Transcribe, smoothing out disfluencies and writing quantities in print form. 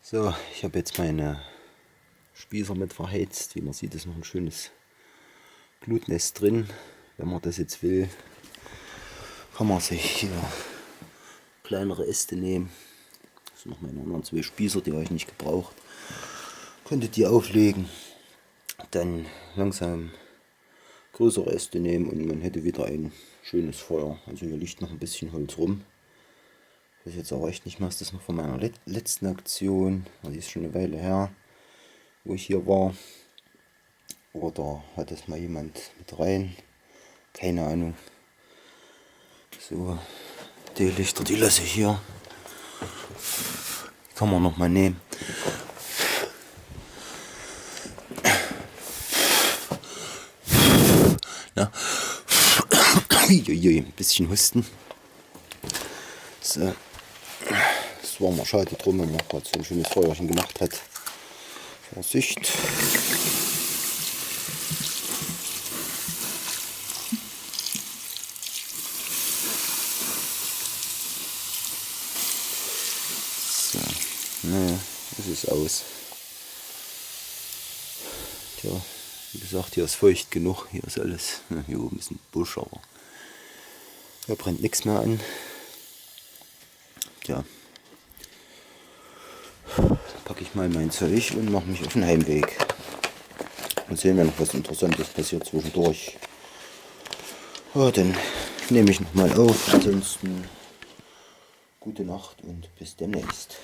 So, ich habe jetzt meine Spießer mit verheizt. Wie man sieht, ist noch ein schönes Glutnest drin. Wenn man das jetzt will, kann man sich hier kleinere Äste nehmen. Das sind noch meine anderen zwei Spießer, die habe ich nicht gebraucht. Könntet die auflegen, dann langsam größere Äste nehmen und man hätte wieder ein schönes Feuer. Also hier liegt noch ein bisschen Holz rum. Ich weiß jetzt auch echt nicht mehr, ist das noch von meiner letzten Aktion, die ist schon eine Weile her, wo ich hier war. Oder hat das mal jemand mit rein? Keine Ahnung. So, die Lichter, die lasse ich hier. Kann man noch mal nehmen. Ja. Ein bisschen husten. So. Das war mal schade drum, wenn man gerade so ein schönes Feuerchen gemacht hat. Vorsicht. So, naja, das ist aus. Tja, wie gesagt, hier ist feucht genug. Hier ist alles. Hier oben ist ein Busch, aber hier brennt nichts mehr an. Tja. Packe ich mal mein Zeug und mache mich auf den Heimweg. Dann sehen wir noch, was Interessantes passiert zwischendurch. Ja, dann nehme ich noch mal auf. Ansonsten gute Nacht und bis demnächst.